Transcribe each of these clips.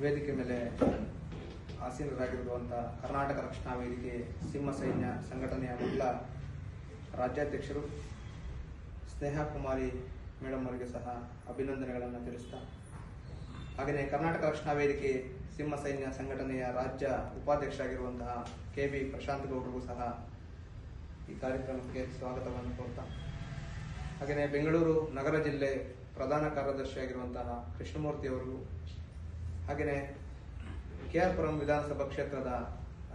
ವೇದಿಕೆ ಮೇಲೆ ಆಸೀನರಾಗಿರುವಂತಹ ಕರ್ನಾಟಕ ರಕ್ಷಣಾ ವೇದಿಕೆ ಸಿಂಹ ಸೈನ್ಯ ಸಂಘಟನೆಯ ಮೊದಲ ರಾಜ್ಯಾಧ್ಯಕ್ಷರು ಸ್ನೇಹಾ ಕುಮಾರಿ ಮೇಡಮ್ ಅವರಿಗೆ ಸಹ ಅಭಿನಂದನೆಗಳನ್ನು ತಿಳಿಸ್ತಾ, ಹಾಗೆಯೇ ಕರ್ನಾಟಕ ರಕ್ಷಣಾ ವೇದಿಕೆ ಸಿಂಹ ಸೈನ್ಯ ಸಂಘಟನೆಯ ರಾಜ್ಯ ಉಪಾಧ್ಯಕ್ಷರಾಗಿರುವಂತಹ KB ಪ್ರಶಾಂತ್ ಗೌಡರಿಗೂ ಸಹ ಈ ಕಾರ್ಯಕ್ರಮಕ್ಕೆ ಸ್ವಾಗತವನ್ನು ಕೋರ್ತಾ, ಹಾಗೆಯೇ ಬೆಂಗಳೂರು ನಗರ ಜಿಲ್ಲೆ ಪ್ರಧಾನ ಕಾರ್ಯದರ್ಶಿಯಾಗಿರುವಂತಹ ಕೃಷ್ಣಮೂರ್ತಿ ಅವರಿಗೂ, ಹಾಗೆಯೇ KR ಪುರಂ ವಿಧಾನಸಭಾ ಕ್ಷೇತ್ರದ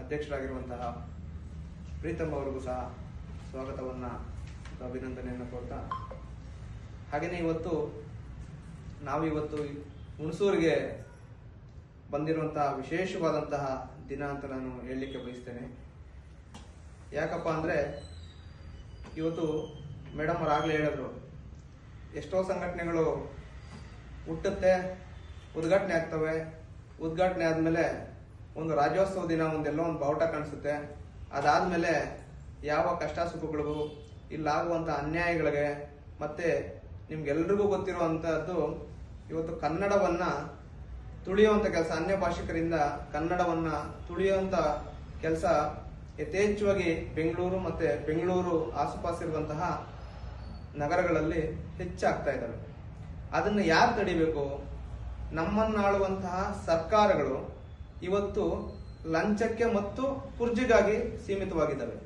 ಅಧ್ಯಕ್ಷರಾಗಿರುವಂತಹ ಪ್ರೀತಮ್ ಅವರಿಗೂ ಸಹ ಸ್ವಾಗತವನ್ನು ಅಭಿನಂದನೆಯನ್ನು ಕೋರ್ತಾ, ಹಾಗೆಯೇ ನಾವಿವತ್ತು ಹುಣಸೂರಿಗೆ ಬಂದಿರುವಂತಹ ವಿಶೇಷವಾದಂತಹ ದಿನ ಅಂತ ನಾನು ಹೇಳಲಿಕ್ಕೆ ಬಯಸ್ತೇನೆ. ಯಾಕಪ್ಪ ಅಂದರೆ ಇವತ್ತು ಮೇಡಮ್ ಅವರಾಗಲೇ ಹೇಳಿದ್ರು, ಎಷ್ಟೋ ಸಂಘಟನೆಗಳು ಹುಟ್ಟುತ್ತೆ, ಉದ್ಘಾಟನೆ ಆಗ್ತವೆ, ಉದ್ಘಾಟನೆ ಆದಮೇಲೆ ಒಂದು ರಾಜ್ಯೋತ್ಸವ ದಿನ ಒಂದೆಲ್ಲೋ ಒಂದು ಬಾವುಟ ಕಾಣಿಸುತ್ತೆ, ಅದಾದಮೇಲೆ ಯಾವ ಕಷ್ಟ ಸುಖಗಳಿಗೂ ಇಲ್ಲಾಗುವಂಥ ಅನ್ಯಾಯಗಳಿಗೆ ಮತ್ತೆ ನಿಮ್ಗೆಲ್ರಿಗೂ ಗೊತ್ತಿರುವಂಥದ್ದು ಇವತ್ತು ಕನ್ನಡವನ್ನ ತುಳಿಯುವಂಥ ಕೆಲಸ, ಅನ್ಯ ಭಾಷಿಕರಿಂದ ಕನ್ನಡವನ್ನ ತುಳಿಯುವಂಥ ಕೆಲಸ ಯಥೇಚ್ಛವಾಗಿ ಬೆಂಗಳೂರು ಮತ್ತೆ ಬೆಂಗಳೂರು ಆಸುಪಾಸಿರುವಂತಹ ನಗರಗಳಲ್ಲಿ ಹೆಚ್ಚಾಗ್ತಾ ಇದ್ದಾವೆ. ಅದನ್ನು ಯಾರು ತಡಿಬೇಕು? ನಮ್ಮನ್ನಾಳುವಂತಹ ಸರ್ಕಾರಗಳು ಇವತ್ತು ಲಂಚಕ್ಕೆ ಮತ್ತು ಕುರ್ಜಿಗಾಗಿ ಸೀಮಿತವಾಗಿದ್ದಾವೆ.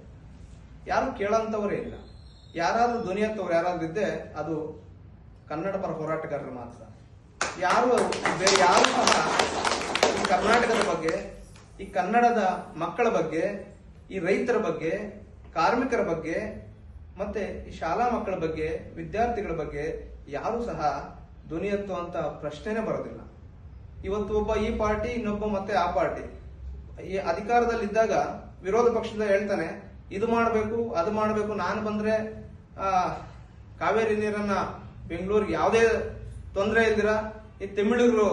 ಯಾರು ಕೇಳಂತವರೇ ಇಲ್ಲ. ಯಾರಾದ್ರೂ ಧ್ವನಿ ಎತ್ತವ್ರು ಯಾರಾದ್ರೂ ಇದ್ದೆ ಅದು ಕನ್ನಡ ಪರ ಹೋರಾಟಗಾರರು ಮಾತ್ರ. ಬೇರೆ ಯಾರು ಸಹ ಈ ಕರ್ನಾಟಕದ ಬಗ್ಗೆ, ಈ ಕನ್ನಡದ ಮಕ್ಕಳ ಬಗ್ಗೆ, ಈ ರೈತರ ಬಗ್ಗೆ, ಕಾರ್ಮಿಕರ ಬಗ್ಗೆ, ಮತ್ತೆ ಈ ಶಾಲಾ ಮಕ್ಕಳ ಬಗ್ಗೆ, ವಿದ್ಯಾರ್ಥಿಗಳ ಬಗ್ಗೆ ಯಾರು ಸಹ ಧ್ವನಿ ಎತ್ತುವಂತ ಪ್ರಶ್ನೆನೇ ಬರೋದಿಲ್ಲ. ಇವತ್ತು ಒಬ್ಬ ಈ ಪಾರ್ಟಿ, ಇನ್ನೊಬ್ಬ ಮತ್ತೆ ಆ ಪಾರ್ಟಿ ಈ ಅಧಿಕಾರದಲ್ಲಿದ್ದಾಗ ವಿರೋಧ ಪಕ್ಷದ ಹೇಳ್ತಾನೆ, ಇದು ಮಾಡಬೇಕು, ಅದು ಮಾಡಬೇಕು, ನಾನು ಬಂದ್ರೆ ಕಾವೇರಿ ನೀರನ್ನ ಬೆಂಗಳೂರಿಗೆ ಯಾವುದೇ ತೊಂದರೆ ಇಲ್ದಿರ ಈ ತಮಿಳಿಗರು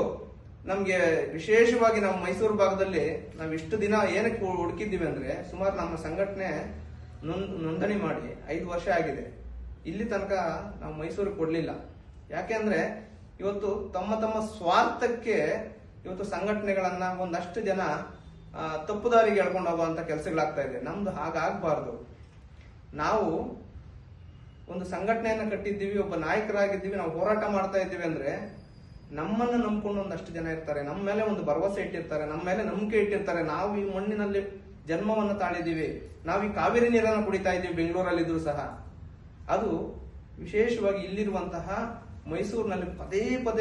ನಮ್ಗೆ ವಿಶೇಷವಾಗಿ ನಮ್ಮ ಮೈಸೂರು ಭಾಗದಲ್ಲಿ ನಾವು ಇಷ್ಟು ದಿನ ಏನಕ್ಕೆ ಹುಡುಕಿದ್ದೀವಿ ಅಂದ್ರೆ, ಸುಮಾರು ನಮ್ಮ ಸಂಘಟನೆ ನೋಂದಣಿ ಮಾಡಿ 5 ವರ್ಷ ಆಗಿದೆ. ಇಲ್ಲಿ ತನಕ ನಾವು ಮೈಸೂರಿಗೆ ಕೊಡ್ಲಿಲ್ಲ. ಯಾಕೆ ಅಂದ್ರೆ ಇವತ್ತು ತಮ್ಮ ತಮ್ಮ ಸ್ವಾರ್ಥಕ್ಕೆ ಇವತ್ತು ಸಂಘಟನೆಗಳನ್ನ ಒಂದಷ್ಟು ಜನ ತಪ್ಪು ದಾರಿಗೆ ಎಳ್ಕೊಂಡು ಹೋಗುವಂತ ಕೆಲಸಗಳಾಗ್ತಾ ಇದೆ. ನಮ್ದು ಹಾಗಾಗಬಾರ್ದು. ನಾವು ಒಂದು ಸಂಘಟನೆಯನ್ನ ಕಟ್ಟಿದ್ದೀವಿ, ಒಬ್ಬ ನಾಯಕರಾಗಿದ್ದೀವಿ, ನಾವು ಹೋರಾಟ ಮಾಡ್ತಾ ಇದ್ದೀವಿ ಅಂದ್ರೆ ನಮ್ಮನ್ನು ನಂಬ್ಕೊಂಡು ಒಂದಷ್ಟು ಜನ ಇರ್ತಾರೆ, ನಮ್ಮ ಮೇಲೆ ಒಂದು ಭರವಸೆ ಇಟ್ಟಿರ್ತಾರೆ, ನಮ್ಮ ಮೇಲೆ ನಂಬಿಕೆ ಇಟ್ಟಿರ್ತಾರೆ. ನಾವು ಈ ಮಣ್ಣಿನಲ್ಲಿ ಜನ್ಮವನ್ನು ತಾಳಿದ್ದೀವಿ, ನಾವು ಈ ಕಾವೇರಿ ನೀರನ್ನು ಕುಡಿತಾ ಇದ್ದೀವಿ ಬೆಂಗಳೂರಲ್ಲಿದ್ರು ಸಹ. ಅದು ವಿಶೇಷವಾಗಿ ಇಲ್ಲಿರುವಂತಹ ಮೈಸೂರಿನಲ್ಲಿ ಪದೇ ಪದೇ